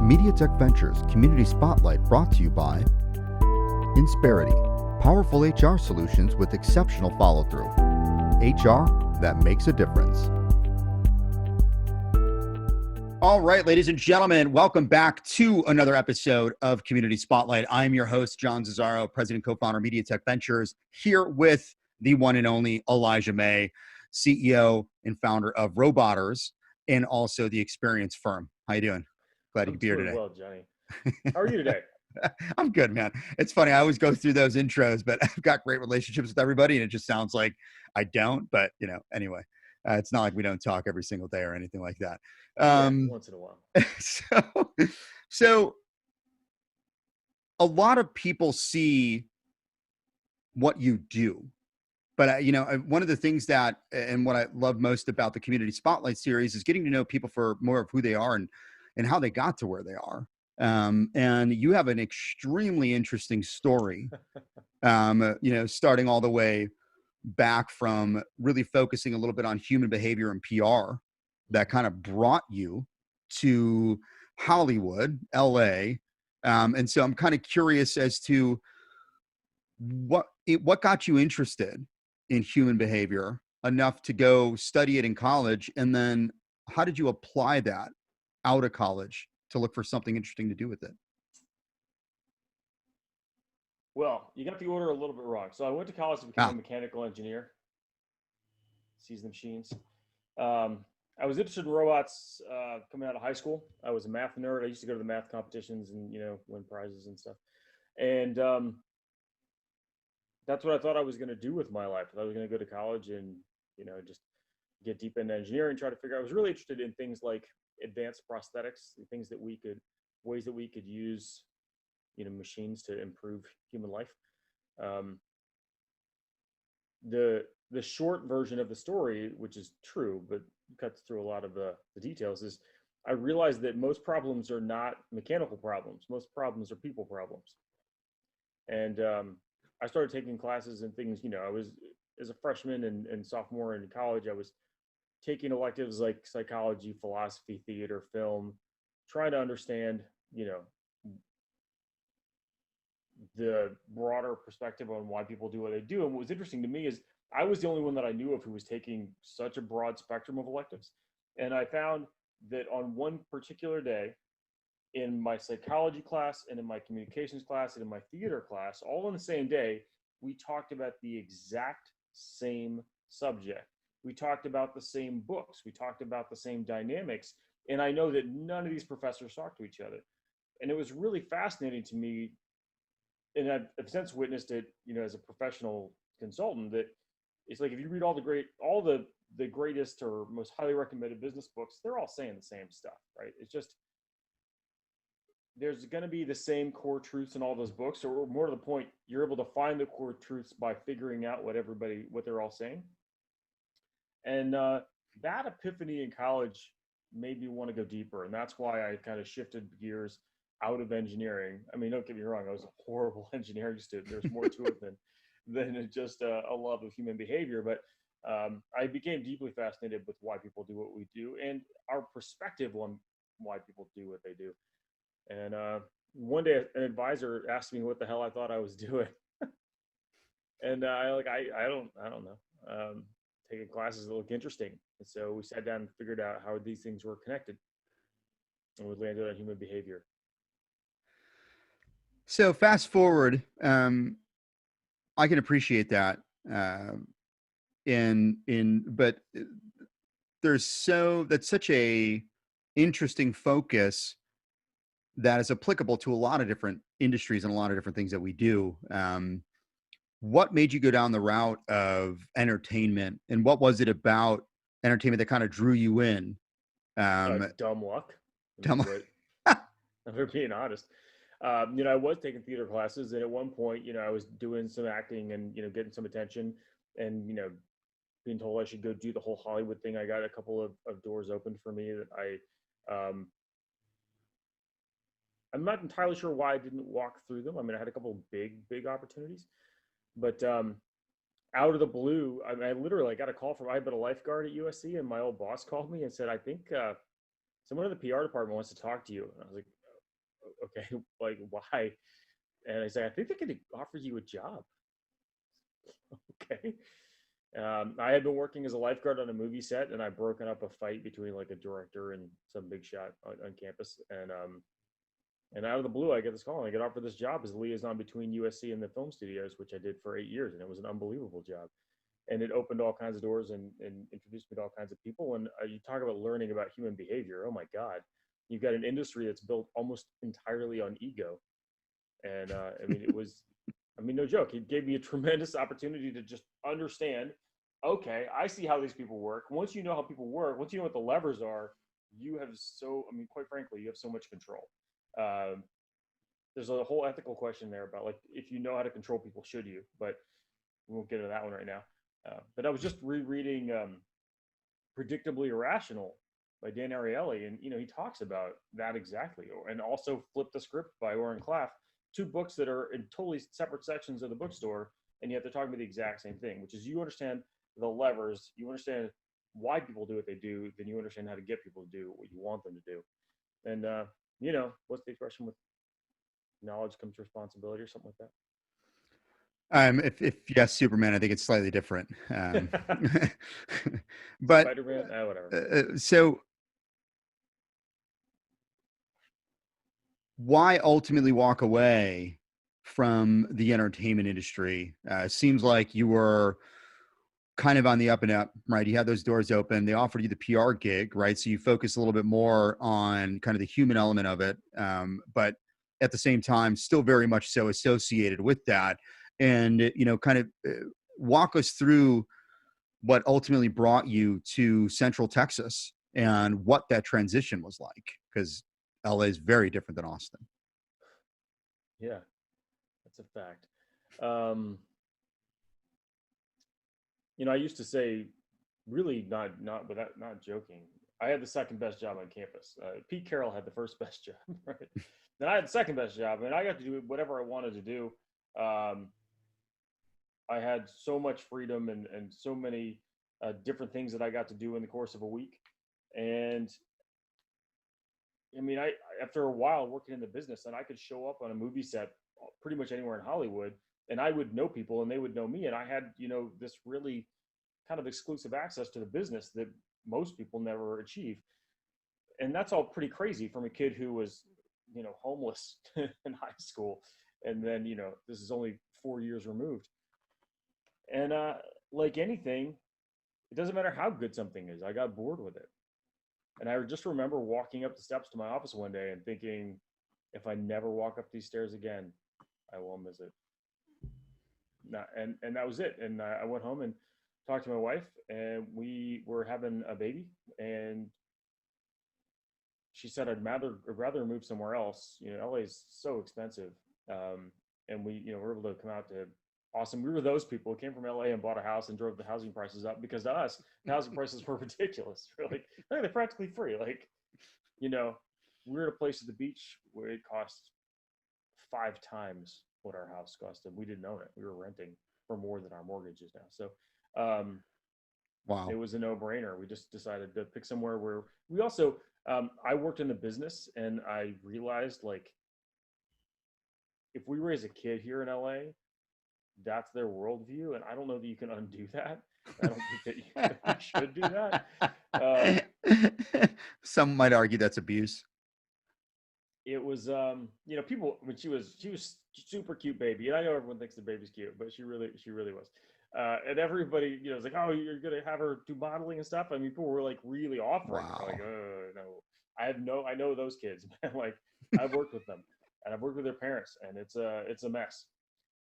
MediaTech Ventures Community Spotlight brought to you by Insperity, powerful HR solutions with exceptional follow-through. HR that makes a difference. All right, ladies and gentlemen, welcome back to another episode of Community Spotlight. I'm your host, John Zazzaro, president and co-founder of MediaTech Ventures, here with the one and only Elijay May, CEO and founder of Robotics and also the Experience firm. How you doing? Glad you could be here today. Well, Johnny. How are you today? I'm good, man. It's funny. I always go through those intros, but I've got great relationships with everybody, and it just sounds like I don't. But anyway, it's not like we don't talk every single day or anything like that. Once in a while. So a lot of people see what you do, but one of the things that, and what I love most about the Community Spotlight series is getting to know people for more of who they are and how they got to where they are. And you have an extremely interesting story, starting all the way back from really focusing a little bit on human behavior and PR that kind of brought you to Hollywood, LA. And so I'm kind of curious as to what got you interested in human behavior enough to go study it in college. And then how did you apply that out of college to look for something interesting to do with it? Well, you got the order a little bit wrong. So I went to college to become a mechanical engineer, season machines. I was interested in robots coming out of high school. I was a math nerd. I used to go to the math competitions and, win prizes and stuff. And that's what I thought I was going to do with my life. I was going to go to college and, just get deep into engineering, try to figure out. I was really interested in things like advanced prosthetics, ways that we could use, machines to improve human life. The short version of the story, which is true, but cuts through a lot of the details, is I realized that most problems are not mechanical problems. Most problems are people problems. And I started taking classes and things, I was, as a freshman and sophomore in college, I was taking electives like psychology, philosophy, theater, film, trying to understand, the broader perspective on why people do what they do. And what was interesting to me is I was the only one that I knew of who was taking such a broad spectrum of electives. And I found that on one particular day, in my psychology class and in my communications class and in my theater class, all on the same day, we talked about the exact same subject. We talked about the same books. We talked about the same dynamics. And I know that none of these professors talk to each other. And it was really fascinating to me. And I've since witnessed it, as a professional consultant, that it's like if you read all the greatest or most highly recommended business books, they're all saying the same stuff, right? It's just, there's going to be the same core truths in all those books, or more to the point, you're able to find the core truths by figuring out what they're all saying. And that epiphany in college made me want to go deeper. And that's why I kind of shifted gears out of engineering. I mean, don't get me wrong, I was a horrible engineering student. There's more to it than just a love of human behavior. But I became deeply fascinated with why people do what we do and our perspective on why people do what they do. And one day an advisor asked me what the hell I thought I was doing. And I don't know. Taking classes that look interesting. And so we sat down and figured out how these things were connected. And we landed on human behavior. So fast forward, I can appreciate that. But that's such a interesting focus that is applicable to a lot of different industries and a lot of different things that we do. What made you go down the route of entertainment, and what was it about entertainment that kind of drew you in? Dumb luck. If we're being honest. I was taking theater classes, and at one point, I was doing some acting and, getting some attention and, being told I should go do the whole Hollywood thing. I got a couple of doors open for me that I'm not entirely sure why I didn't walk through them. I mean, I had a couple of big opportunities, but out of the blue, I literally got a call from, I had been a lifeguard at USC, and my old boss called me and said, I think someone in the PR department wants to talk to you. And I was like, okay, like why? And I say, I think they could offer you a job. Okay. I had been working as a lifeguard on a movie set, and I broken up a fight between like a director and some big shot on campus. And out of the blue, I get this call, and I get offered this job as a liaison between USC and the film studios, which I did for 8 years, and it was an unbelievable job. And it opened all kinds of doors and introduced me to all kinds of people. And you talk about learning about human behavior. Oh my God, you've got an industry that's built almost entirely on ego. And I mean, it was, I mean, no joke. It gave me a tremendous opportunity to just understand. Okay, I see how these people work. Once you know how people work, once you know what the levers are, you have so. I mean, quite frankly, you have so much control. Um, there's a whole ethical question there about like if you know how to control people, should you? But we won't get into that one right now. But I was just rereading Predictably Irrational by Dan Ariely, and he talks about that exactly, and also Flip the Script by Oren Klaff, two books that are in totally separate sections of the bookstore, and yet they're talking about the exact same thing, which is you understand the levers, you understand why people do what they do, then you understand how to get people to do what you want them to do. And what's the expression with knowledge comes responsibility or something like If yes, Superman, I think it's slightly different. that? But Spider-Man, whatever. so why ultimately walk away from the entertainment industry? Seems like you were kind of on the up and up, right? You had those doors open. They offered you the PR gig, right? So you focus a little bit more on kind of the human element of it, but at the same time, still very much so associated with that. And kind of walk us through what ultimately brought you to Central Texas and what that transition was like, because LA is very different than Austin. Yeah, that's a fact. Um, I used to say, really not joking. I had the second best job on campus. Pete Carroll had the first best job, right? Then I had the second best job, and I got to do whatever I wanted to do. Um, I had so much freedom and so many different things that I got to do in the course of a week. And I mean, I after a while working in the business, and I could show up on a movie set pretty much anywhere in Hollywood, and I would know people, and they would know me, and I had this really kind of exclusive access to the business that most people never achieve. And that's all pretty crazy from a kid who was homeless in high school, and then this is only 4 years removed. And like anything, it doesn't matter how good something is. I got bored with it. And I just remember walking up the steps to my office one day and thinking, if I never walk up these stairs again, I will miss it. And that was it. And I went home and talked to my wife, and we were having a baby. And she said, I'd rather move somewhere else. LA is so expensive. And we, were able to come out to Austin. We were those people who came from LA and bought a house and drove the housing prices up, because to us, the housing prices were ridiculous. We're like, they're practically free. Like, we're at a place at the beach where it costs 5 times what our house cost, and we didn't own it. We were renting for more than our mortgage is now. So, Wow. it was a no-brainer. We just decided to pick somewhere where we also, I worked in the business, and I realized, like, if we raise a kid here in LA, that's their worldview, and I don't know that you can undo that. I don't think that you should do that. Some might argue that's abuse. It was, people. I mean, she was super cute baby, and I know everyone thinks the baby's cute, but she really was. And everybody, was like, "Oh, you're gonna have her do modeling and stuff." I mean, people were like really offering. Wow. Like, no, I know those kids, man. Like, I've worked with them, and I've worked with their parents, and it's a mess.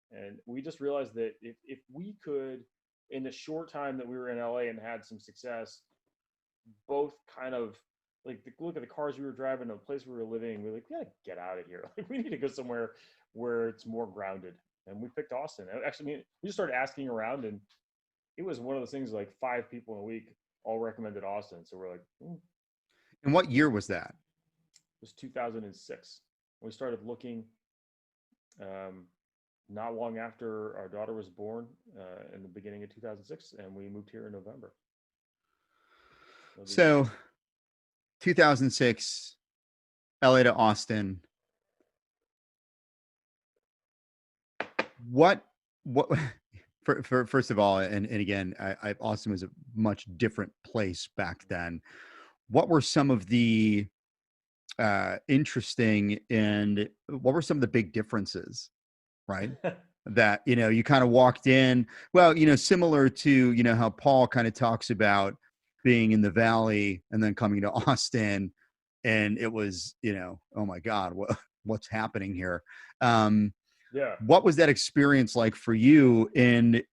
And we just realized that if we could, in the short time that we were in LA and had some success, both kind of like look at the cars we were driving, the place we were living, we're like, we gotta get out of here. Like, we need to go somewhere where it's more grounded. And we picked Austin. Actually, we just started asking around, and it was one of those things like 5 people in a week all recommended Austin. So we're like, And what year was that? It was 2006. We started looking. Not long after our daughter was born, in the beginning of 2006, and we moved here in November. So 2006, LA to Austin. what what for first of all, and again, Austin was a much different place back then. What were some of the interesting, and what were some of the big differences, right? That, you kind of walked in, well, similar to, how Paul kind of talks about being in the Valley and then coming to Austin, and it was, oh my God, what's happening here? Yeah. What was that experience like for you? And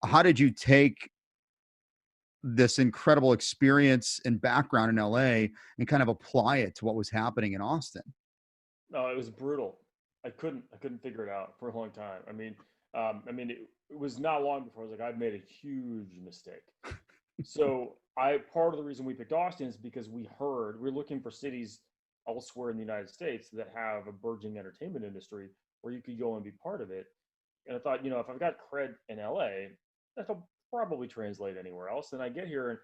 how did you take this incredible experience and background in LA and kind of apply it to what was happening in Austin? No, it was brutal. I couldn't figure it out for a long time. It was not long before I was like, I've made a huge mistake. So part of the reason we picked Austin is because we're looking for cities elsewhere in the United States that have a burgeoning entertainment industry where you could go and be part of it. And I thought, if I've got cred in LA, that'll probably translate anywhere else. And I get here, and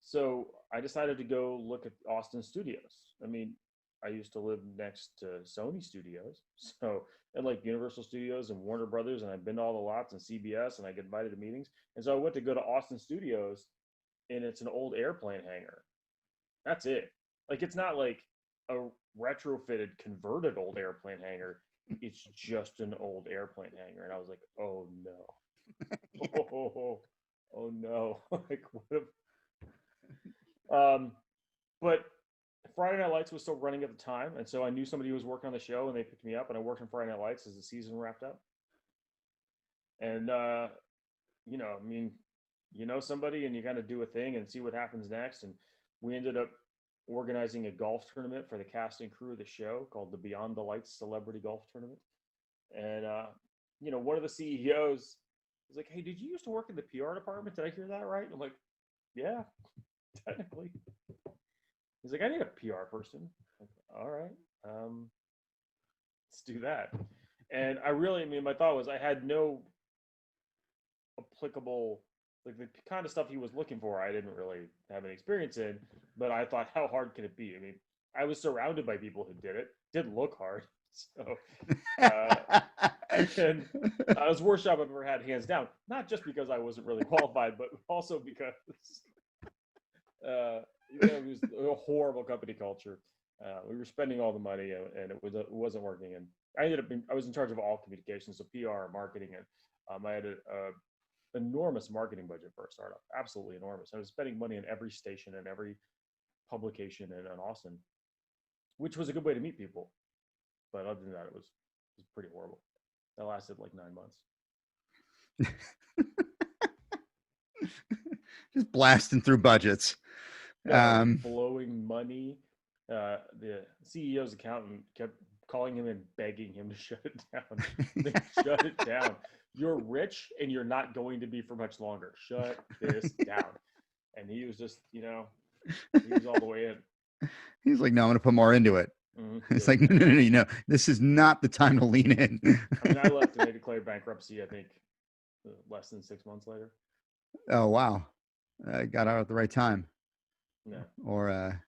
so I decided to go look at Austin studios. I used to live next to Sony Studios, so and like Universal Studios and Warner Brothers, and I've been to all the lots and CBS, and I get invited to meetings. And so I went to go to Austin Studios, and it's an old airplane hangar. That's it. Like it's not like a retrofitted, converted old airplane hangar. It's just an old airplane hangar, and I was like, oh no, oh no, like what? But Friday Night Lights was still running at the time, and so I knew somebody who was working on the show, and they picked me up, and I worked on Friday Night Lights as the season wrapped up. And somebody, and you kind of do a thing and see what happens next. And we ended up organizing a golf tournament for the cast and crew of the show called the Beyond the Lights Celebrity Golf Tournament. And one of the CEOs was like, "Hey, did you used to work in the PR department? Did I hear that right?" I'm like, "Yeah, technically." He's like, "I need a PR person." I'm like, all right, let's do that. And my thought was I had no applicable, like the kind of stuff he was looking for. I didn't really have any experience in, but I thought, how hard can it be? I was surrounded by people who did it. Didn't look hard. So, and it was the worst job I've ever had, hands down. Not just because I wasn't really qualified, but also because it was a horrible company culture. We were spending all the money, and it wasn't working. And I was in charge of all communications, so PR, marketing, and I had a enormous marketing budget for a startup, absolutely enormous. I was spending money in every station and every publication in Austin, which was a good way to meet people. But other than that, it was pretty horrible. That lasted like 9 months. Just blasting through budgets. Blowing money. The CEO's accountant kept calling him and begging him to shut it down. Shut it down. You're rich and you're not going to be for much longer. Shut this down. And he was just, he was all the way in. He's like, no, I'm going to put more into it. Mm-hmm. It's like, no, this is not the time to lean in. I left and they declared bankruptcy, I think, less than 6 months later. Oh, wow. I got out at the right time. Yeah. Or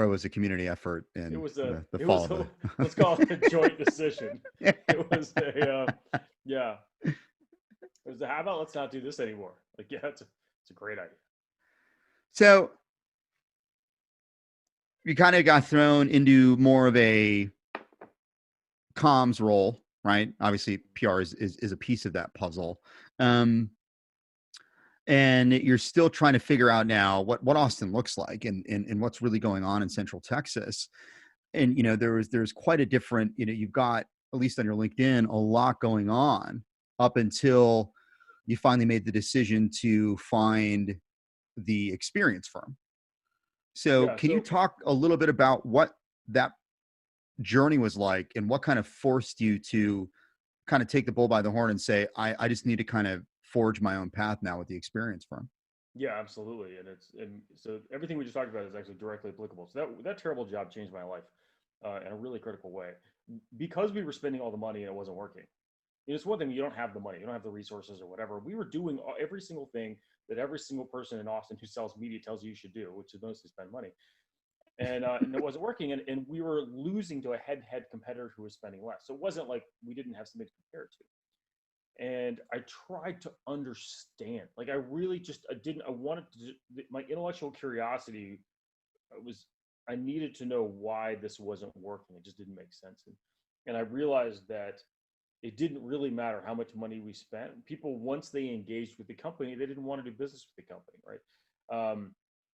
it was a community effort in it was the fall. Let's call it a joint decision. It was yeah. It was how about let's not do this anymore? Like, yeah, it's a great idea. So you kind of got thrown into more of a comms role, right? Obviously, PR is a piece of that puzzle. And you're still trying to figure out now what Austin looks like and what's really going on in Central Texas. And, there's quite a different, you've got, at least on your LinkedIn, a lot going on up until you finally made the decision to find the experience firm. So can you talk a little bit about what that journey was like and what kind of forced you to kind of take the bull by the horn and say, I just need to kind of forge my own path now with the experience firm? Yeah, absolutely. And so everything we just talked about is actually directly applicable. So that terrible job changed my life in a really critical way because we were spending all the money and it wasn't working. It's one thing, you don't have the money, you don't have the resources or whatever. We were doing every single thing that every single person in Austin who sells media tells you should do, which is mostly spend money. and it wasn't working, and we were losing to a head-to-head competitor who was spending less. So it wasn't like we didn't have something to compare it to. And I tried to understand. Like I really just I wanted to. My intellectual curiosity was I needed to know why this wasn't working. It just didn't make sense, and I realized that it didn't really matter how much money we spent. People, once they engaged with the company, they didn't want to do business with the company, right?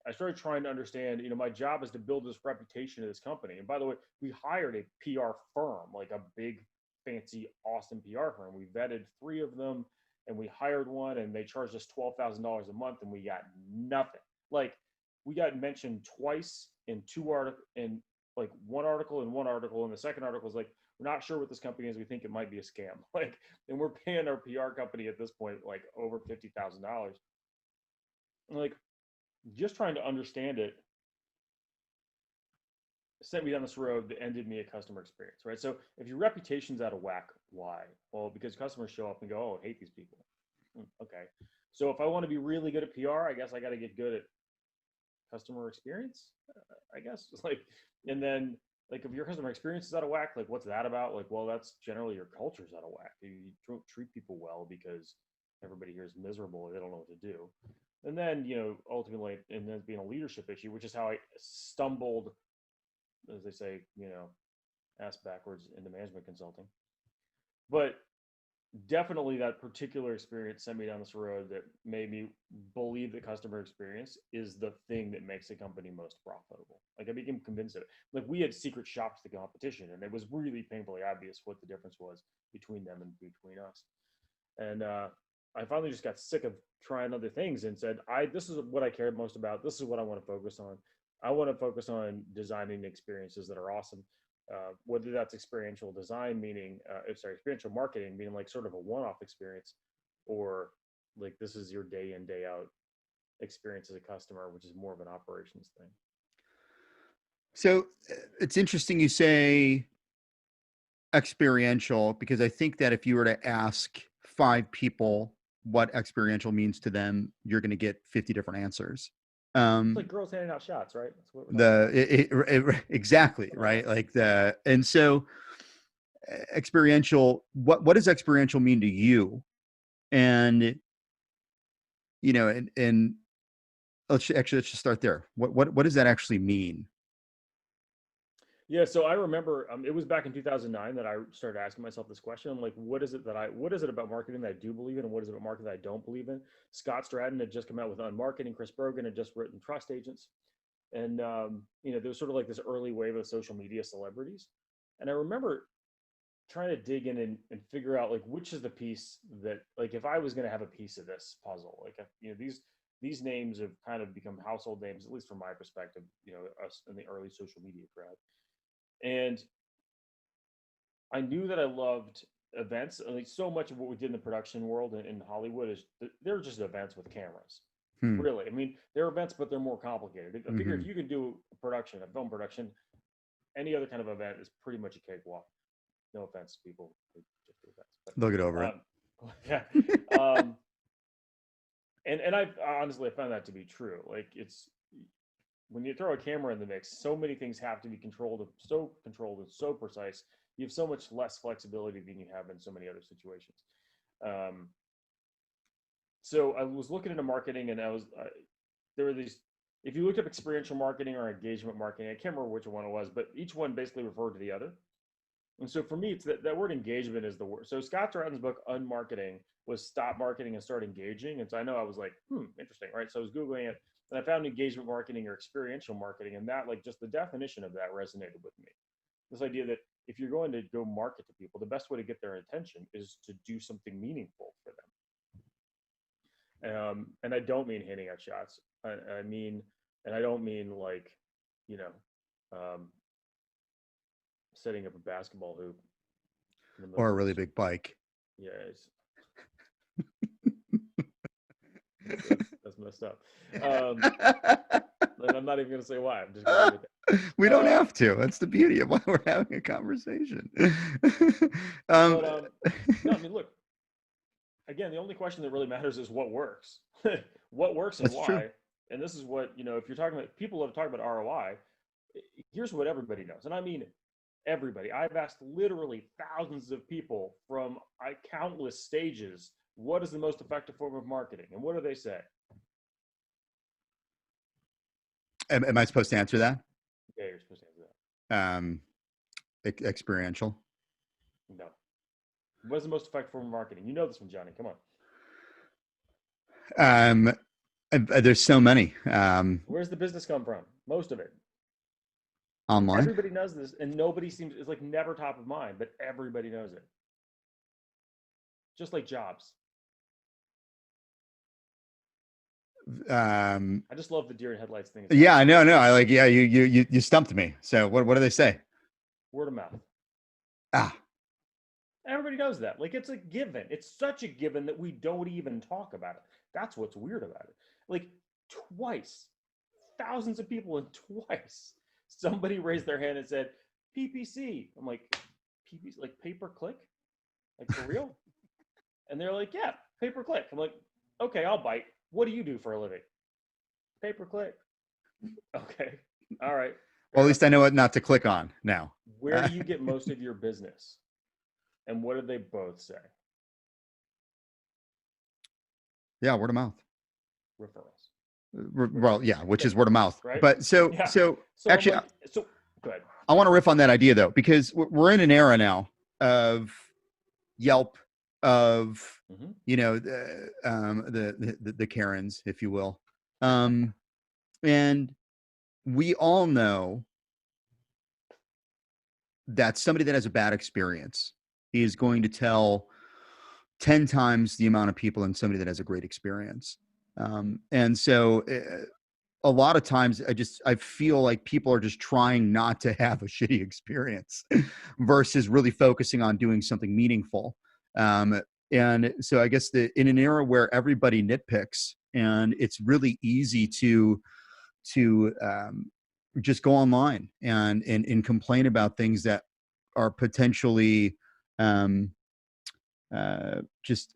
I started trying to understand, my job is to build this reputation of this company. And by the way, we hired a PR firm, like a big, fancy, awesome PR firm. We vetted 3 of them and we hired one and they charged us $12,000 a month and we got nothing. Like we got mentioned twice in 2 articles, in like one article and one article. And the second article was like, we're not sure what this company is. We think it might be a scam. Like, and we're paying our PR company at this point, like over $50,000. Like, just trying to understand it sent me down this road that ended me a customer experience, right? So if your reputation's out of whack, why? Well, because customers show up and go, oh, I hate these people. Okay. So if I want to be really good at PR, I guess I got to get good at customer experience, I guess. Like, and then like if your customer experience is out of whack, like what's that about? Like, well, that's generally your culture's out of whack. You don't treat people well because everybody here is miserable. They don't know what to do. And then, ultimately, and then being a leadership issue, which is how I stumbled, as they say, ass backwards into management consulting. But definitely that particular experience sent me down this road that made me believe that customer experience is the thing that makes a company most profitable. Like I became convinced of it. Like we had secret shops to the competition, and it was really painfully obvious what the difference was between them and between us. And I finally just got sick of trying other things and said, this is what I care most about. This is what I want to focus on. I want to focus on designing experiences that are awesome. Whether that's experiential design, meaning, experiential marketing, meaning like sort of a one-off experience, or like this is your day in, day out experience as a customer, which is more of an operations thing. So it's interesting you say experiential, because I think that if you were to ask 5 people what experiential means to them, you're going to get 50 different answers. It's like girls handing out shots, right? That's what we're exactly, right? Like and so experiential, what does experiential mean to you? And and let's just start there. What does that actually mean? Yeah, so I remember it was back in 2009 that I started asking myself this question. I'm like, what is it about marketing that I do believe in, and what is it about marketing that I don't believe in? Scott Stratton had just come out with Unmarketing. Chris Brogan had just written Trust Agents, and there was sort of like this early wave of social media celebrities, and I remember trying to dig in and figure out like which is the piece that, like, if I was going to have a piece of this puzzle, like these names have kind of become household names, at least from my perspective, us in the early social media crowd. And I knew that I loved events. Like so much of what we did in the production world in Hollywood is they're just events with cameras. Really, I mean, they're events, but they're more complicated. I figure if you can do a production, a film production, any other kind of event is pretty much a cakewalk. No offense, people. Just do events, but, they'll get over it. Yeah. And I honestly found that to be true. Like it's when you throw a camera in the mix, so many things have to be controlled and so precise. You have so much less flexibility than you have in so many other situations. So I was looking into marketing, and there were these. If you looked up experiential marketing or engagement marketing, I can't remember which one it was, but each one basically referred to the other. And so for me, it's that word engagement is the word. So Scott Stratton's book, Unmarketing, was stop marketing and start engaging. And so I know I was like, interesting, right? So I was Googling it, and I found engagement marketing or experiential marketing, and that, like, just the definition of that resonated with me. This idea that if you're going to go market to people, the best way to get their attention is to do something meaningful for them. And I don't mean handing out shots. I mean, and I don't mean like, setting up a basketball hoop or a really big bike. Yeah, that's messed up. And I'm not even going to say why. I'm just going to leave it. We don't have to. That's the beauty of why we're having a conversation. No, I mean, look. Again, the only question that really matters is what works. What works and why. True. And this is what, if you're talking about, people have talked about ROI. here's what everybody knows. And I mean, everybody. I've asked literally thousands of people from countless stages, what is the most effective form of marketing? And what do they say? Am I supposed to answer that? Yeah, you're supposed to answer that. Um, experiential. No. What is the most effective form of marketing? You know this one, Johnny. Come on. There's so many. Where's the business come from? Most of it. Online. Everybody knows this, and nobody seems, it's like never top of mind, but everybody knows it. Just like jobs. I just love the deer in headlights thing. Yeah, no. I like, yeah, you stumped me. So what do they say? Word of mouth. Ah. Everybody knows that. Like, it's a given. It's such a given that we don't even talk about it. That's what's weird about it. Like, twice, thousands of people, and twice, somebody raised their hand and said, PPC. I'm like, PPC, like pay per click? Like, for real? And they're like, yeah, pay per click. I'm like, okay, I'll bite. What do you do for a living? Pay per click. Okay. All right. Well, at least I know what not to click on now. Where do you get most of your business? And what did they both say? Yeah, word of mouth. Referrals. Well, yeah, which is word of mouth. Right? But so actually, like, so go ahead. I want to riff on that idea though, because we're in an era now of Yelp, of you know, the Karens, if you will, and we all know that somebody that has a bad experience is going to tell 10 times the amount of people than somebody that has a great experience. And so a lot of times I feel like people are just trying not to have a shitty experience versus really focusing on doing something meaningful. And so I guess in an era where everybody nitpicks and it's really easy to just go online and complain about things that are potentially just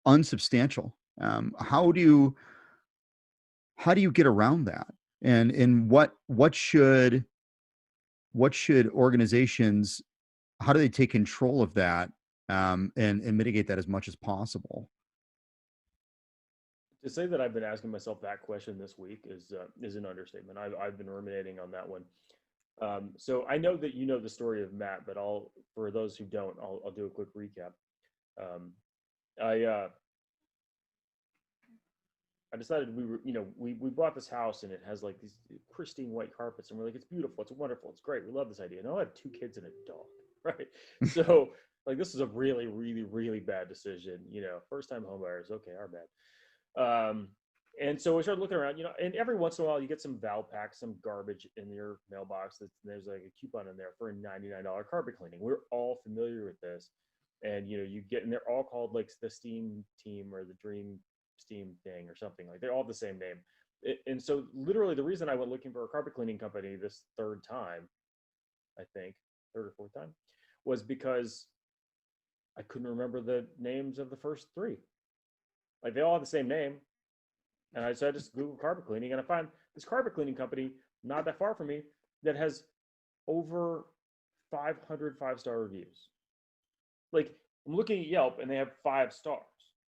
unsubstantial. How do you get around that? And what should organizations, how do they take control of that and mitigate that as much as possible? To say that I've been asking myself that question this week is an understatement. I've been ruminating on that one. So I know that you know the story of Matt, but for those who don't, I'll do a quick recap. I decided we bought this house and it has like these pristine white carpets and we're like, it's beautiful, it's wonderful, it's great, we love this idea. And I have 2 kids and a dog, right? So like this is a really, really, really bad decision. First time home buyers, okay, our bad. And so we started looking around, and every once in a while you get some Valpak, some garbage in your mailbox. There's like a coupon in there for a $99 carpet cleaning. We're all familiar with this. And, you get, and they're all called like the Steam Team or the Dream Steam thing or something. Like they're all the same name. And so literally the reason I went looking for a carpet cleaning company this third time, I think, third or fourth time, was because I couldn't remember the names of the first 3. Like they all have the same name. And so I just Googled carpet cleaning and I found this carpet cleaning company not that far from me that has over 500 5-star reviews. Like I'm looking at Yelp and they have 5 stars.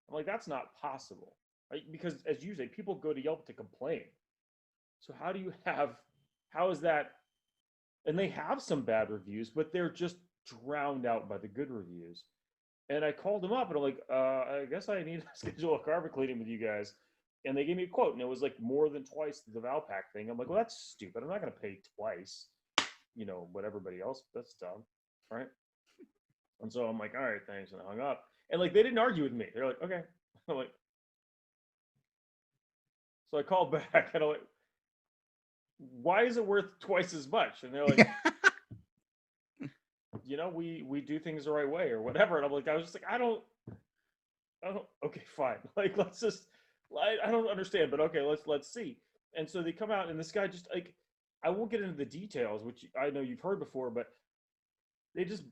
I'm like, that's not possible, right? Because as you say, people go to Yelp to complain. So how is that? And they have some bad reviews, but they're just drowned out by the good reviews. And I called them up and I'm like, I guess I need to schedule a carpet cleaning with you guys. And they gave me a quote and it was like more than twice the Valpak thing. I'm like, well, that's stupid. I'm not going to pay twice, what everybody else, that's dumb, right? And so I'm like, all right, thanks. And I hung up. And like, they didn't argue with me. They're like, okay. I'm like, so I called back and I'm like, why is it worth twice as much? And they're like, we do things the right way or whatever. And I'm like, I was just like, I don't, okay, fine. Like, I don't understand, but okay, let's see. And so they come out and this guy just like, I won't get into the details, which I know you've heard before, but they just,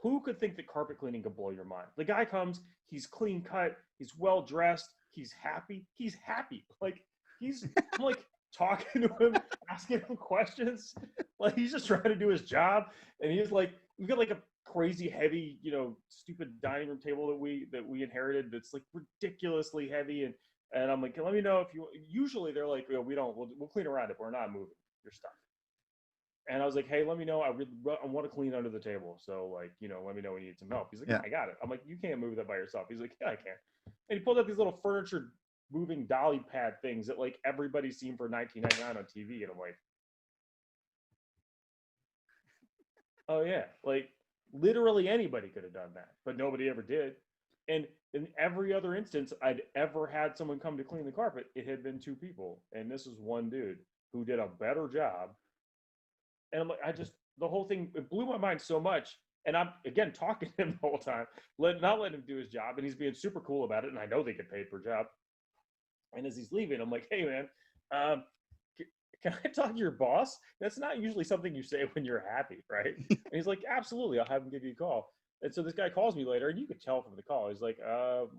who could think that carpet cleaning could blow your mind? The guy comes, he's clean cut, he's well dressed, he's happy. Like I'm like, talking to him, asking him questions. Like he's just trying to do his job. And he's like, we've got like a crazy heavy, stupid dining room table that we inherited that's like ridiculously heavy. And I'm like, let me know if you. Usually they're like, we don't. We'll clean around it, but we're not moving your stuff. And I was like, hey, let me know. I want to clean under the table. So like, let me know when you need some help. He's like, Yeah. I got it. I'm like, you can't move that by yourself. He's like, yeah, I can. And he pulled out these little furniture moving dolly pad things that like everybody's seen for $19.99 on TV. And I'm like, oh yeah, like literally anybody could have done that, but nobody ever did. And in every other instance I'd ever had someone come to clean the carpet, it had been two people. And this is one dude who did a better job. And I'm like, the whole thing, it blew my mind so much. And I'm again talking to him the whole time, not letting him do his job. And he's being super cool about it. And I know they get paid per job. And as he's leaving, I'm like, hey man, um, can I talk to your boss? That's not usually something you say when you're happy, right? And he's like, absolutely, I'll have him give you a call. And so this guy calls me later, and you could tell from the call. He's like,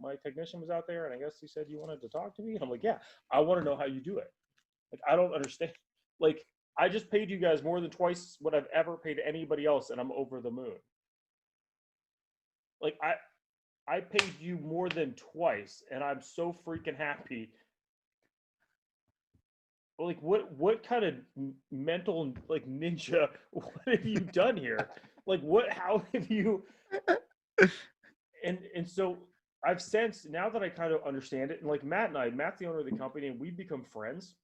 my technician was out there, and I guess he said you wanted to talk to me. And I'm like, yeah, I want to know how you do it. Like, I don't understand. Like, I just paid you guys more than twice what I've ever paid anybody else, and I'm over the moon. Like, I paid you more than twice, and I'm so freaking happy. Like, what kind of mental like ninja? What have you done here? Like, how have you? And so I've sensed now that I kind of understand it, and like Matt's the owner of the company, and we've become friends.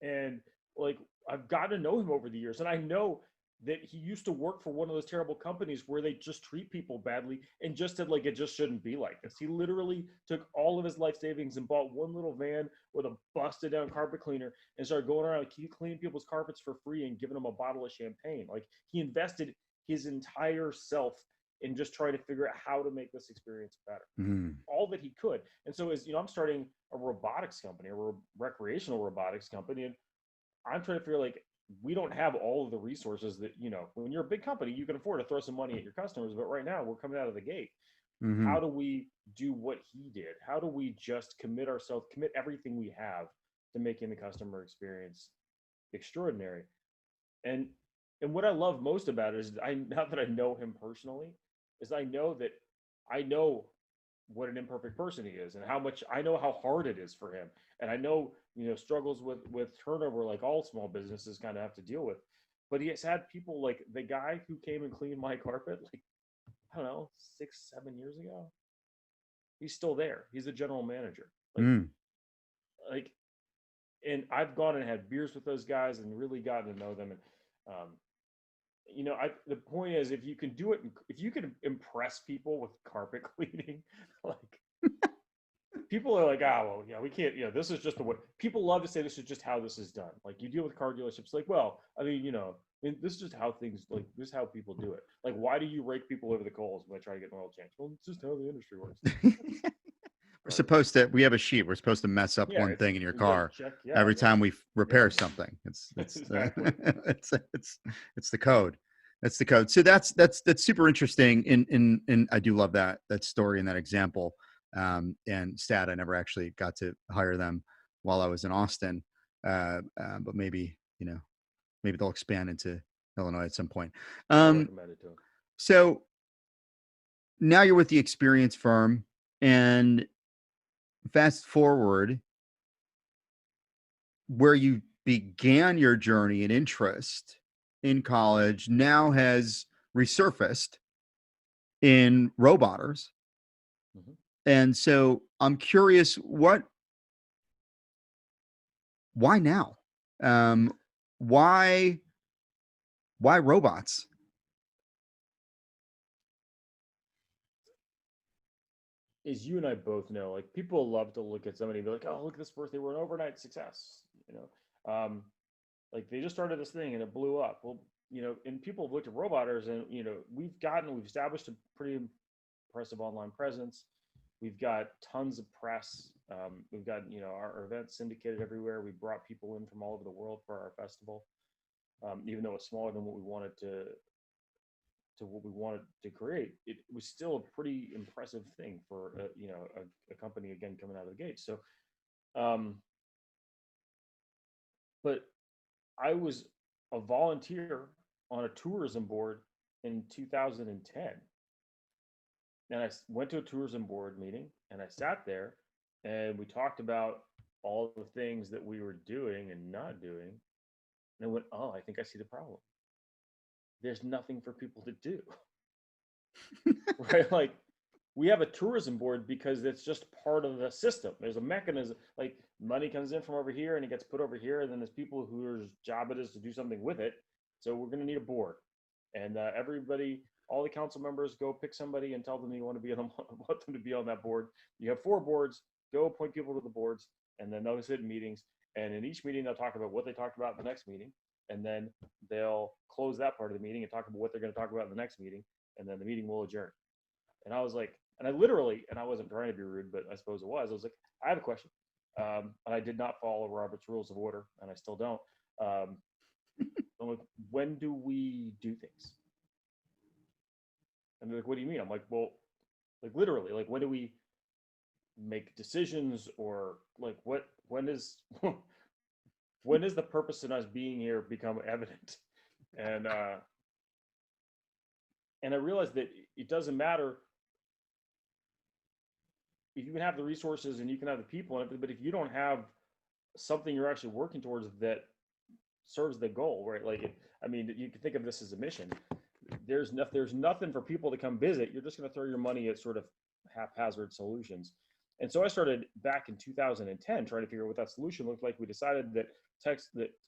And like I've gotten to know him over the years, and I know that he used to work for one of those terrible companies where they just treat people badly, and just said like it just shouldn't be like this. He literally took all of his life savings and bought one little van with a busted down carpet cleaner and started going around cleaning people's carpets for free and giving them a bottle of champagne. Like he invested his entire self in just trying to figure out how to make this experience better. All that he could. And so as I'm starting a robotics company, a recreational robotics company, and I'm trying to figure like we don't have all of the resources that when you're a big company you can afford to throw some money at your customers, but right now we're coming out of the gate. How do we do what he did? How do we just commit everything we have to making the customer experience extraordinary? And what I love most about it is now that I know him personally, is I know what an imperfect person he is, and I know how hard it is for him. And I know, struggles with turnover, like all small businesses kind of have to deal with. But he has had people like the guy who came and cleaned my carpet, like, I don't know, 6-7 years ago. He's still there. He's a general manager. Like, and I've gone and had beers with those guys and really gotten to know them. And, the point is, if you can do it, if you can impress people with carpet cleaning, like, people are like, well, we can't, this is just the way people love to say this is just how this is done. Like you deal with car dealerships, like, well, I mean, this is just how things, like, this is how people do it. Like, why do you rake people over the coals when they try to get an oil change? Well, it's just how the industry works. We have a sheet. We're supposed to mess up one thing in your car every time we repair something. It's exactly. It's the code. That's the code. So that's super interesting. And I do love that story and that example. And Stat, I never actually got to hire them while I was in Austin. But maybe they'll expand into Illinois at some point. So now you're with the Experience firm, and fast forward where you began your journey and interest in college now has resurfaced in Roboters. And so I'm curious, why now? Why robots? As you and I both know, like people love to look at somebody and be like, oh, look at this birthday, we're an overnight success. Like they just started this thing and it blew up. Well, and people have looked at Roboters, and we've established a pretty impressive online presence. We've got tons of press. We've got our events syndicated everywhere. We brought people in from all over the world for our festival, even though it's smaller than what we wanted to create. It was still a pretty impressive thing for a company again coming out of the gate. So But I was a volunteer on a tourism board in 2010. And I went to a tourism board meeting and I sat there and we talked about all the things that we were doing and not doing. And I went, oh, I think I see the problem. There's nothing for people to do. Right? Like, we have a tourism board because it's just part of the system. There's a mechanism, like money comes in from over here and it gets put over here, and then there's people whose job it is to do something with it. So we're going to need a board, and everybody, all the council members, go pick somebody and tell them you want to be on, want them to be on that board. You have 4 boards. Go appoint people to the boards, and then they'll sit in meetings. And in each meeting, they'll talk about what they talked about in the next meeting, and then they'll close that part of the meeting and talk about what they're going to talk about in the next meeting, and then the meeting will adjourn. And I was like, and I literally, and I wasn't trying to be rude, but I suppose it was. I was like, I have a question. And I did not follow Robert's Rules of Order, and I still don't. I'm like, when do we do things? And they're like, what do you mean? I'm like, well, like literally, like when do we make decisions, or like when is when does the purpose in us being here become evident? And I realized that it doesn't matter. You can have the resources and you can have the people, but if you don't have something you're actually working towards that serves the goal, right? Like, I mean, you can think of this as a mission. There's nothing for people to come visit. You're just going to throw your money at sort of haphazard solutions. And so I started back in 2010 trying to figure out what that solution looked like. We decided that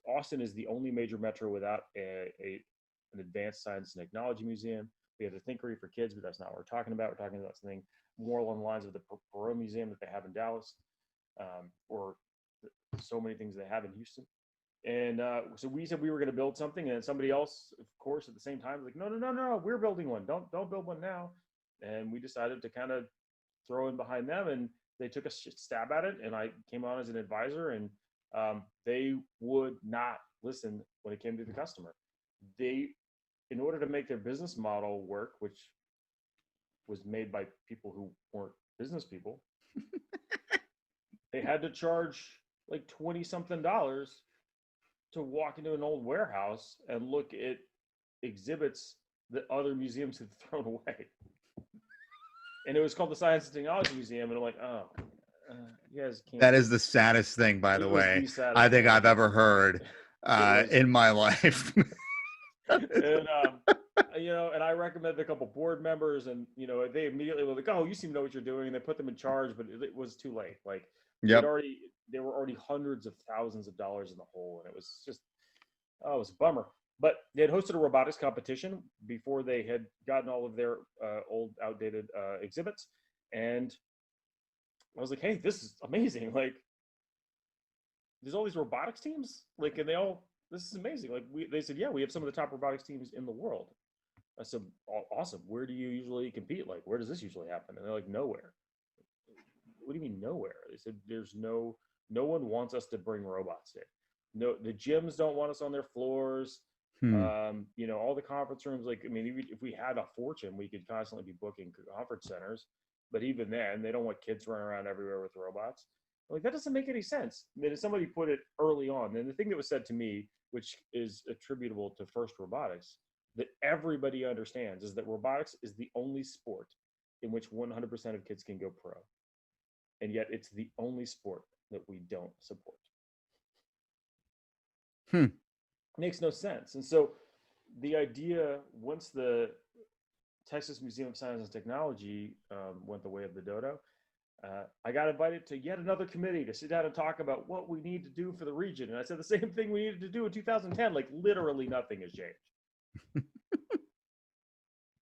Austin is the only major metro without an advanced science and technology museum. We have the Thinkery for kids, but that's not what we're talking about. We're talking about something more along the lines of the Perot Museum that they have in Dallas, or so many things they have in Houston. And so we said we were going to build something, and somebody else, of course, at the same time, was like, no, we're building one. Don't build one now. And we decided to kind of throw in behind them, and they took a stab at it, and I came on as an advisor, and they would not listen when it came to the customer. In order to make their business model work, which was made by people who weren't business people, they had to charge like 20 something dollars to walk into an old warehouse and look at exhibits that other museums had thrown away. And it was called the Science and Technology Museum. And I'm like, oh, you guys can't. That is the saddest thing, by the way, I think I've ever heard in my life. And and I recommended a couple board members, and they immediately were like, "Oh, you seem to know what you're doing," and they put them in charge. But it was too late. Like, they were already hundreds of thousands of dollars in the hole, and it was just, it was a bummer. But they had hosted a robotics competition before they had gotten all of their old, outdated exhibits, and I was like, "Hey, this is amazing! Like, there's all these robotics teams, like, and this is amazing." Like, they said, "Yeah, we have some of the top robotics teams in the world." I said, "Awesome. Where do you usually compete? Like, where does this usually happen?" And they're like, "Nowhere." What do you mean nowhere? They said, "There's no one wants us to bring robots in. No, the gyms don't want us on their floors. All the conference rooms, like, I mean, even if we had a fortune, we could constantly be booking conference centers. But even then, they don't want kids running around everywhere with robots." Like, that doesn't make any sense. I mean, somebody put it early on, and the thing that was said to me, which is attributable to FIRST Robotics, that everybody understands, is that robotics is the only sport in which 100% of kids can go pro. And yet it's the only sport that we don't support. Makes no sense. And so the idea, once the Texas Museum of Science and Technology went the way of the dodo, I got invited to yet another committee to sit down and talk about what we need to do for the region. And I said the same thing we needed to do in 2010. Like, literally nothing has changed.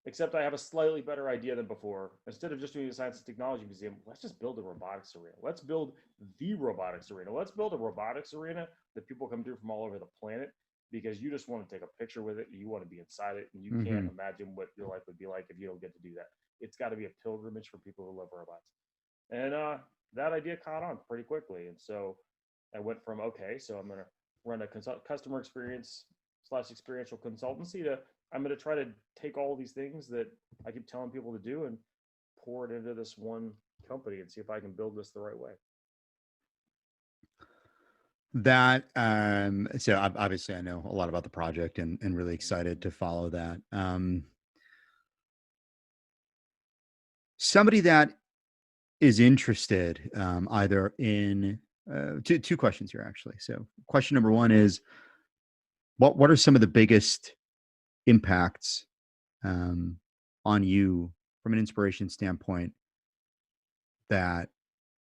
Except I have a slightly better idea than before. Instead of just doing a Science and Technology Museum, let's just build a robotics arena. Let's build the robotics arena. Let's build a robotics arena that people come through from all over the planet, because you just want to take a picture with it, and you want to be inside it, and you can't imagine what your life would be like if you don't get to do that. It's got to be a pilgrimage for people who love robots. And that idea caught on pretty quickly. And so I went from, okay, so I'm going to run a customer experience / experiential consultancy, to I'm going to try to take all these things that I keep telling people to do and pour it into this one company and see if I can build this the right way. That so obviously I know a lot about the project and really excited to follow that. Somebody that is interested either in two questions here actually. So question number one is what are some of the biggest impacts um, on you from an inspiration standpoint that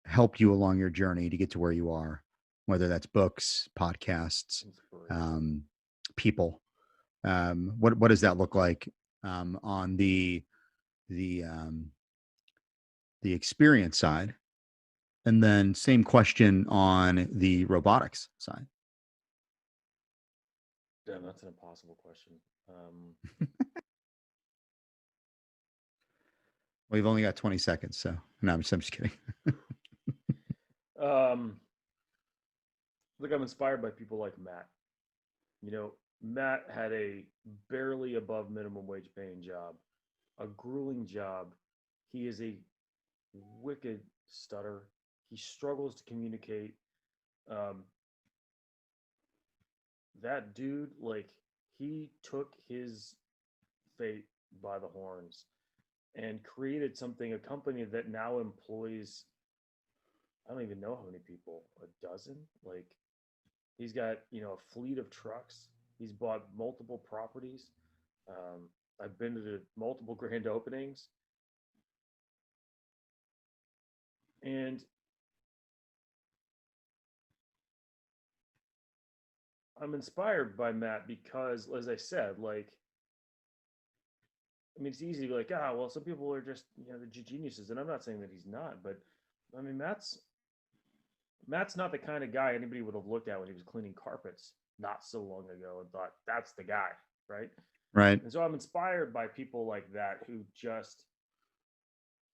helped you along your journey to get to where you are, whether that's books, podcasts, Inspiration. people. What does that look like on the um, the experience side? And then same question on the robotics side. Damn, that's an impossible question. We've only got 20 seconds, so no, I'm just kidding. Um, Look, I'm inspired by people like Matt. You know, Matt had a barely above minimum wage paying job, a grueling job. He is a wicked stutter. He struggles to communicate. Um, that dude, like, he took his fate by the horns and created something, a company that now employs, I don't even know how many people, a dozen. Like, he's got, a fleet of trucks. He's bought multiple properties. Um, I've been to the multiple grand openings, and I'm inspired by Matt because, as I said, like, I mean, it's easy to be like, well, some people are just, they're geniuses, and I'm not saying that he's not, but I mean, Matt's not the kind of guy anybody would have looked at when he was cleaning carpets not so long ago and thought that's the guy, right? Right. And so I'm inspired by people like that who just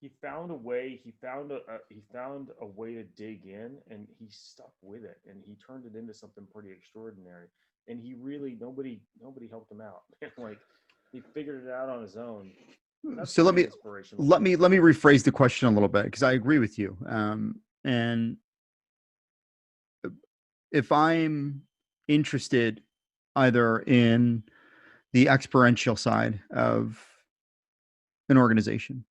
he found a way. He found a way to dig in, and he stuck with it, and he turned it into something pretty extraordinary. And he really nobody helped him out. Like he figured it out on his own. That's So pretty inspirational to let me. me let me rephrase the question a little bit because I agree with you. And if I'm interested either in the experiential side of an organization,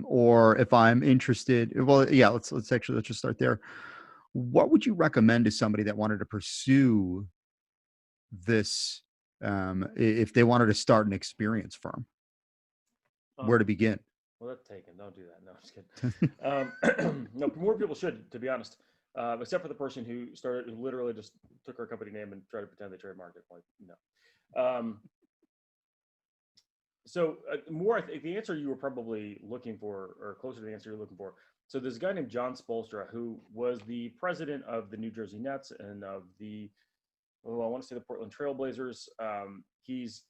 or if I'm interested, well, yeah, let's just start there. What would you recommend to somebody that wanted to pursue this? If they wanted to start an experience firm, where to Um, begin? well, that's taken. Don't do that. No, I'm just kidding. No, more people should, to be honest. Except for the person who literally just took our company name and tried to pretend they trademarked it. Like, no. So more, I think the answer you were probably looking for, or closer to the answer you're looking for. So there's a guy named John Spolstra who was the president of the New Jersey Nets and of I want to say the Portland Trailblazers. He's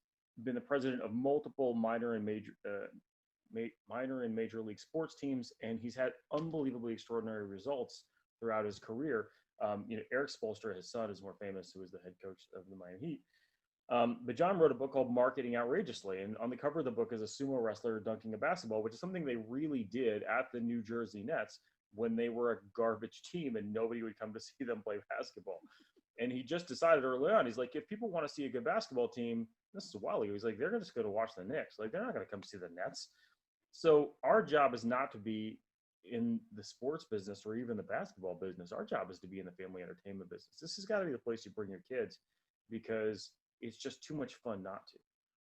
been the president of multiple minor and major league sports teams, and he's had unbelievably extraordinary results throughout his career. Eric Spolstra, his son, is more famous, who is the head coach of the Miami Heat. But John wrote a book called Marketing Outrageously. And on the cover of the book is a sumo wrestler dunking a basketball, which is something they really did at the New Jersey Nets when they were a garbage team and nobody would come to see them play basketball. And he just decided early on, he's like, if people want to see a good basketball team, this is a while ago, he's like, they're going to just go to watch the Knicks. Like, they're not going to come see the Nets. So our job is not to be in the sports business or even the basketball business. Our job is to be in the family entertainment business. This has got to be the place you bring your kids because it's just too much fun not to.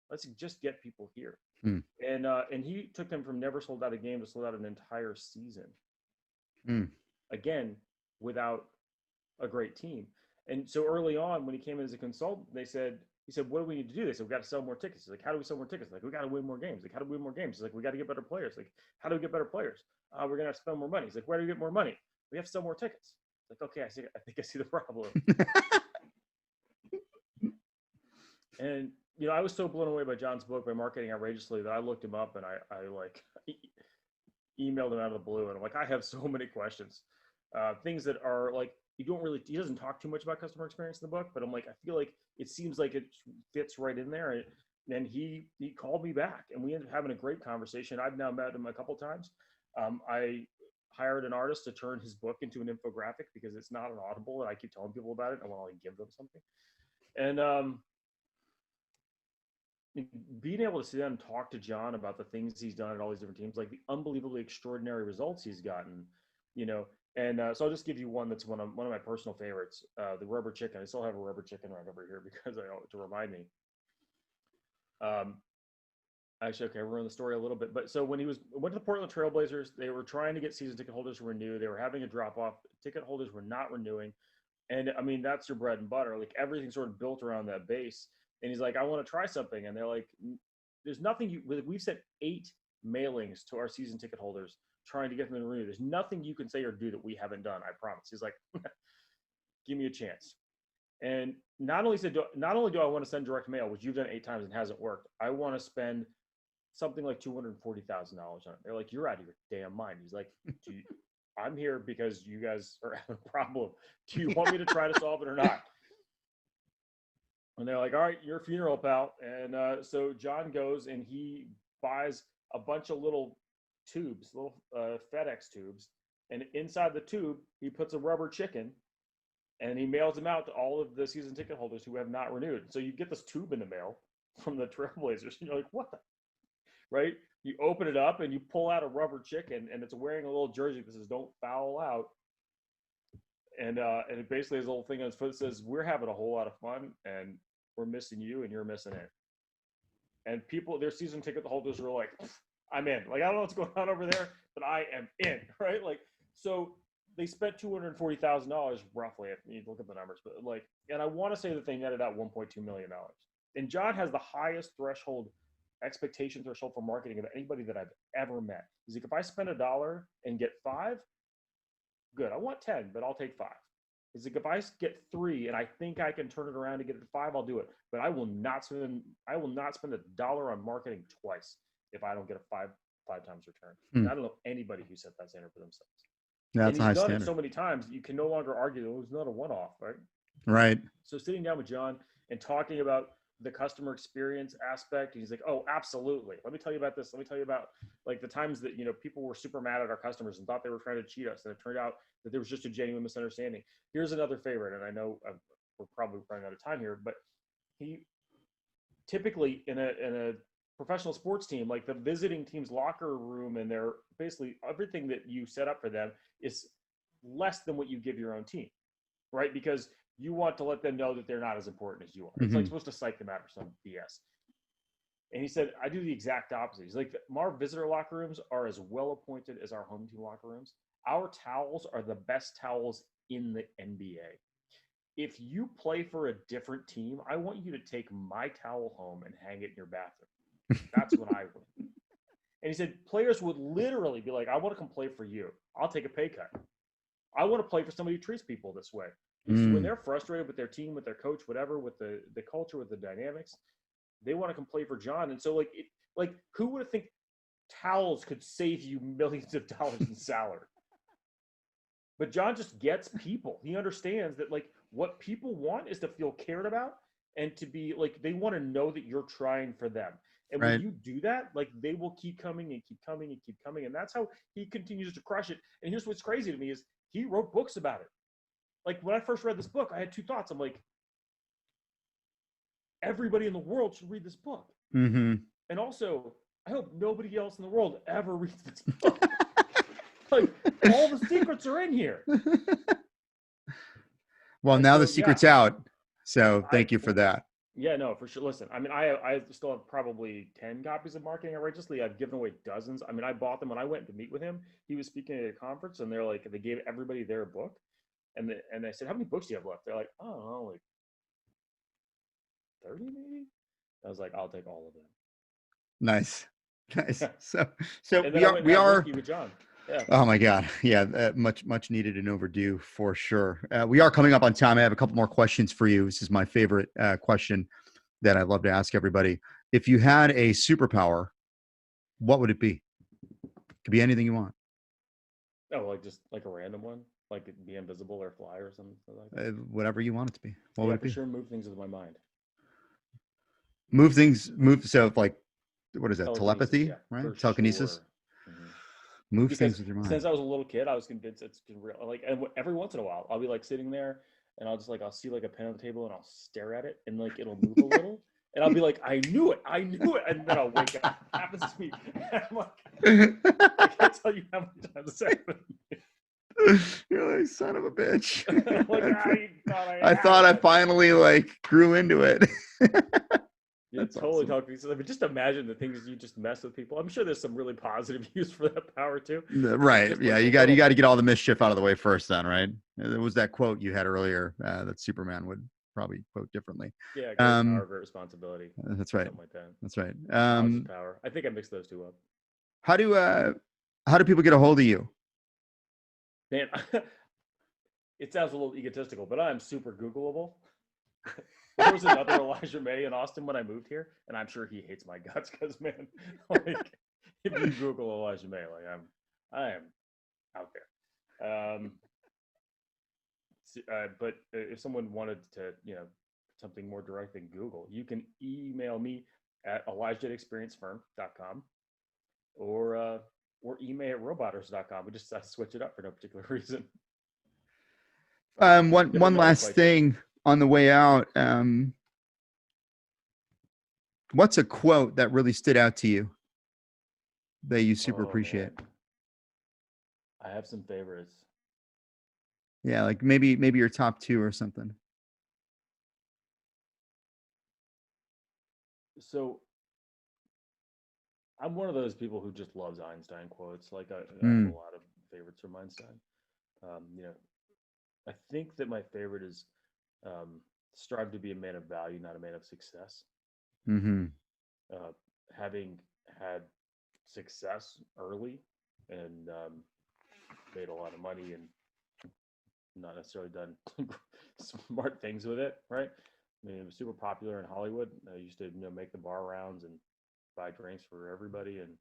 Let's just get people here. Mm, And he took them from never sold out a game to sold out an entire season. mm. Again, without a great team. And so early on, when he came in as a consultant, he said, what do we need to do? They said, we got to sell more tickets. He's like, how do we sell more tickets? Like, we got to win more games. Like, how do we win more games? He's like, we got to get better players. Like, how do we get better players? We're going to have to spend more money. He's like, where do we get more money? We have to sell more tickets. It's like, okay, I think I see the problem. And I was so blown away by John's book by Marketing Outrageously that I looked him up and I like emailed him out of the blue and I'm like, I have so many questions, things that are like he doesn't talk too much about customer experience in the book, but I'm like, I feel like it seems like it fits right in there. And he called me back and we ended up having a great conversation. I've now met him a couple times. I hired an artist to turn his book into an infographic because it's not an Audible, and I keep telling people about it. I want to like give them something, and being able to sit down and talk to John about the things he's done at all these different teams, like the unbelievably extraordinary results he's gotten, you know. And so I'll just give you one that's one of my personal favorites, the rubber chicken. I still have a rubber chicken right over here because to remind me. Actually, okay, we're in the story a little bit, but so when he went to the Portland Trailblazers, they were trying to get season ticket holders to renew. They were having a drop off. Ticket holders were not renewing, and I mean that's your bread and butter. Like everything's sort of built around that base. And he's like, I want to try something, and they're like, there's nothing we've sent 8 mailings to our season ticket holders trying to get them to renew. There's nothing you can say or do that we haven't done. I promise. He's like, give me a chance. And not only do I want to send direct mail, which you've done 8 times and hasn't worked, I want to spend something like $240,000 on it. They're like, you're out of your damn mind. He's like, I'm here because you guys are having a problem. Do you want me to try to solve it or not? And they're like, all right, you're a funeral, pal. And so John goes and he buys a bunch of little tubes, little FedEx tubes. And inside the tube, he puts a rubber chicken and he mails them out to all of the season ticket holders who have not renewed. So you get this tube in the mail from the Trailblazers. And you're like, what the? Right? You open it up and you pull out a rubber chicken and it's wearing a little jersey that says, don't foul out. And it basically has a little thing on its foot that says, we're having a whole lot of fun and we're missing you and you're missing it. And people, their season ticket holders were like, I'm in. Like, I don't know what's going on over there, but I am in, right? Like, so they spent $240,000 roughly. You need to look at the numbers, but like, and I want to say that they netted out $1.2 million. And John has the highest expectation threshold for marketing of anybody that I've ever met. He's like, if I spend $1 and get 5, good. I want 10, but I'll take 5. He's like, if I get 3 and I think I can turn it around and get it to 5, I'll do it. But I will not spend $1 on marketing twice if I don't get a 5 times return. And I don't know anybody who set that standard for themselves. That's and a high he's done standard. it so many times that you can no longer argue that it was not a one-off, right? Right. So sitting down with John and talking about the customer experience aspect, he's like, oh, absolutely. Let me tell you about this. Let me tell you about like the times that, you know, people were super mad at our customers and thought they were trying to cheat us. And it turned out that there was just a genuine misunderstanding. Here's another favorite. And I know we're probably running out of time here, but he typically in a professional sports team, like the visiting team's locker room and their basically everything that you set up for them is less than what you give your own team, right? Because you want to let them know that they're not as important as you are. It's like supposed to psych them out or some BS. And he said, I do the exact opposite. He's like, our visitor locker rooms are as well appointed as our home team locker rooms. Our towels are the best towels in the NBA. If you play for a different team, I want you to take my towel home and hang it in your bathroom. That's what I would. And he said, players would literally be like, I want to come play for you. I'll take a pay cut. I want to play for somebody who treats people this way. When they're frustrated with their team, with their coach, whatever, with the culture, with the dynamics, they want to come play for John. And so like who would have think towels could save you millions of dollars in salary? But John just gets people. He understands that like what people want is to feel cared about and to be like, they want to know that you're trying for them. And when you do that, like they will keep coming and keep coming and keep coming. And that's how he continues to crush it. And here's what's crazy to me is he wrote books about it. Like when I first read this book, I had 2 thoughts. I'm like, everybody in the world should read this book. And also, I hope nobody else in the world ever reads this book. Like all the secrets are in here. Well, now the secret's out. So thank you for that. Yeah, no, for sure. Listen, I mean, I still have probably 10 copies of Marketing Outrageously. I've given away dozens. I mean, I bought them when I went to meet with him. He was speaking at a conference and they're like, they gave everybody their book. And I said, how many books do you have left? They're like, I don't know, like 30 maybe? I was like, I'll take all of them. Nice. So we are with John. Yeah. Oh my God. Yeah. Much needed and overdue for sure. We are coming up on time. I have a couple more questions for you. This is my favorite question that I love to ask everybody. If you had a superpower, what would it be? Could be anything you want. Oh, like just like a random one? Like be invisible or fly or something like that? Whatever you want it to be. What would it be? Sure, move things with my mind. Move. So like, what is that? Telepathy, right? Telekinesis. Sure. Move because things with your mind. since I was a little kid, I was convinced it's been real. Like, and every once in a while, I'll be like sitting there, and I'll see like a pen on the table, and I'll stare at it, and like it'll move a little, and I'll be like, I knew it, and then I'll wake up. It happens to me. And I'm like, I can't tell you how many times this happened. You're like, son of a bitch. I'm like, I thought I finally like grew into it. You totally talk to yourself. Just imagine the things you just mess with people. I'm sure there's some really positive use for that power too. Right. Just Yeah. like You got to get all the mischief out of the way first then, right? There was that quote you had earlier that Superman would probably quote differently. Yeah, great power, great responsibility. That's right. Something like that. That's right. Power. I think I mixed those two up. How do people get a hold of you? Man, it sounds a little egotistical, but I'm super Googleable. There was another Elijay May in Austin when I moved here, and I'm sure he hates my guts because, man, like if you Google Elijay May, like I am out there. But if someone wanted to, something more direct than Google, you can email me at elijay@experiencefirm.com or email at robotics.com. We just switch it up for no particular reason. One last thing on the way out. What's a quote that really stood out to you that you super appreciate? Man. I have some favorites. Yeah, like maybe your top two or something. So I'm one of those people who just loves Einstein quotes. Like I have a lot of favorites from Einstein. I think that my favorite is strive to be a man of value, not a man of success. Mm-hmm. Having had success early and made a lot of money and not necessarily done smart things with it, right? I mean, it was super popular in Hollywood. I used to make the bar rounds and buy drinks for everybody, and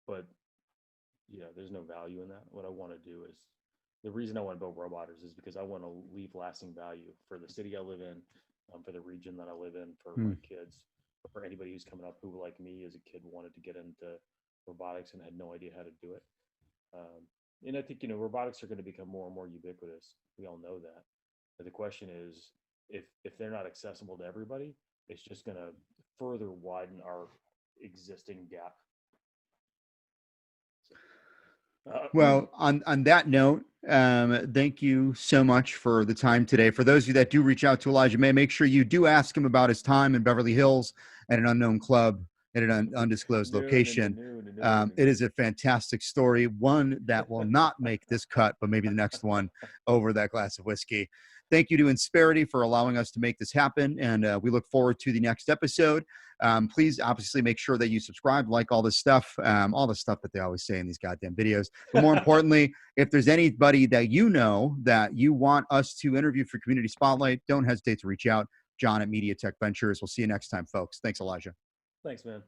but there's no value in that. What I want to do is, the reason I want to build Robotics is because I want to leave lasting value for the city I live in, for the region that I live in, for my kids, for anybody who's coming up who, like me, as a kid, wanted to get into robotics and had no idea how to do it. And I think robotics are going to become more and more ubiquitous. We all know that. But the question is, if they're not accessible to everybody, it's just going to further widen our existing gap. Well, on that note, thank you so much for the time today. For those of you that do reach out to Elijay May, make sure you do ask him about his time in Beverly Hills at an unknown club at an undisclosed location. It is a fantastic story, one that will not make this cut, but maybe the next one over that glass of whiskey. Thank you to Insperity for allowing us to make this happen, and we look forward to the next episode. Please obviously make sure that you subscribe, like all the stuff that they always say in these goddamn videos. But more importantly, if there's anybody that that you want us to interview for Community Spotlight, don't hesitate to reach out. John at MediaTech Ventures. We'll see you next time, folks. Thanks, Elijah. Thanks, man.